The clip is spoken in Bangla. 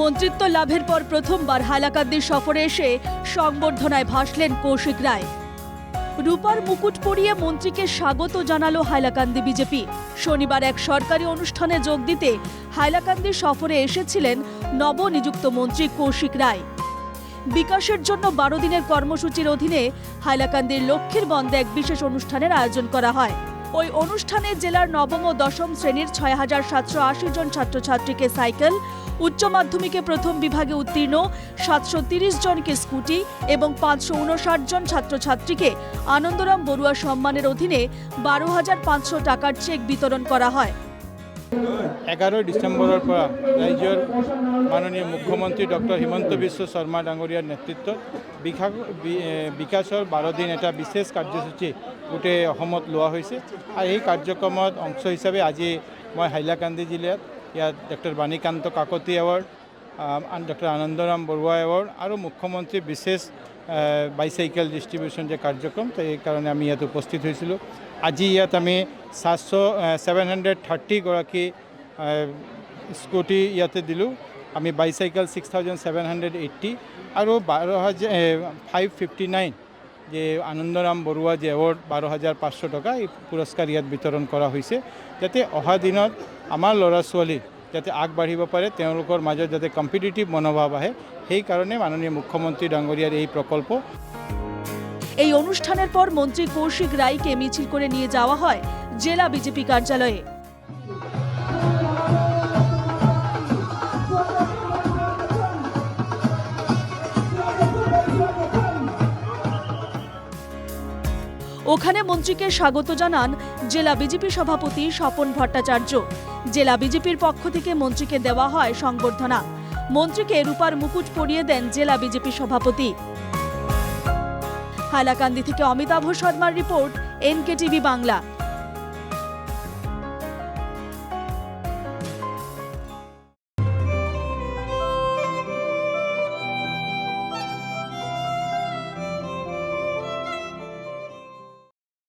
মন্ত্রিত্ব লাভের পর প্রথমবার হাইলাকান্দি সফরে এসে সংবর্ধনায় ভাসলেন কৌশিক রায়। রূপার মুকুট পরিয়ে মন্ত্রীকে স্বাগত জানালো হাইলাকান্দি বিজেপি। শনিবার এক সরকারি অনুষ্ঠানে যোগ দিতে হাইলাকান্দি সফরে এসেছিলেন নবনিযুক্ত মন্ত্রী কৌশিক রায়। বিকাশের জন্য 12 দিনের কর্মসূচির অধীনে হাইলাকান্দির লক্ষ্মীর বন্দে এক বিশেষ অনুষ্ঠানের আয়োজন করা হয়। ওই অনুষ্ঠানে জেলার নবম ও দশম শ্রেণীর ৬,৭৮০ জন ছাত্রছাত্রীকে সাইকেল, উচ্চ মাধ্যমিকে প্রথম বিভাগে উত্তীর্ণ ৭৩০ জনকে স্কুটি এবং ৫৫৯ জন ছাত্রছাত্রীকে আনন্দরাম বড়ুয়া সম্মানের অধীনে ১২,৫০০ টাকার চেক বিতরণ করা হয়। 11 ডিসেম্বৰৰ পৰা ৰাজ্যৰ মাননীয় মুখ্যমন্ত্ৰী ডক্টৰ হিমন্ত বিশ্ব শৰ্মা ডাঙৰীয়াৰ নেতৃত্বত বিকাশৰ 12 দিন এটা বিশেষ কাৰ্যসূচী গোটেই অসমত লোৱা হৈছে। আৰু এই কাৰ্যক্ৰমত অংশ হিচাপে আজি মই হাইলাকান্দি জিলাত ইয়াত doctor Banikanta Kakati award, doctor Anandaram Barua award আৰু মুখ্যমন্ত্ৰী বিশেষ বাইচাইকেল ডিষ্ট্ৰিবিউশ্যন যে কাৰ্যক্ৰম, এই কাৰণে আমি ইয়াত উপস্থিত হৈছিলোঁ। আজি ইয়াত আমি 730 গৰাকী স্কুটি ইয়াতে দিলোঁ। আমি বাইচাইকেল 6,780 আৰু 559 যে আনন্দৰাম বৰুৱা যে এৱাৰ্ড 12,500 টকা এই পুৰস্কাৰ ইয়াত বিতৰণ কৰা হৈছে, যাতে অহা দিনত আমাৰ ল'ৰা ছোৱালী যাতে আগবাঢ়িব পাৰে, তেওঁলোকৰ মাজত যাতে কম্পিটিটিভ মনোভাৱ আহে, সেইকাৰণে মাননীয় মুখ্যমন্ত্ৰী ডাঙৰীয়াৰ এই প্ৰকল্প। এই অনুষ্ঠানের পর মন্ত্রী কৌশিক রায়কে মিছিল করে নিয়ে যাওয়া হয় জেলা বিজেপি কার্যালয়ে। ওখানে মন্ত্রীকে স্বাগত জানান জেলা বিজেপি সভাপতি স্বপন ভট্টাচার্য। জেলা বিজেপির পক্ষ থেকে মন্ত্রীকে দেওয়া হয় সংবর্ধনা। মন্ত্রীকে রূপার মুকুট পরিয়ে দেন জেলা বিজেপি সভাপতি। হাইলাকান্দি থেকে অমিতাভ শর্মার রিপোর্ট, NKTV বাংলা।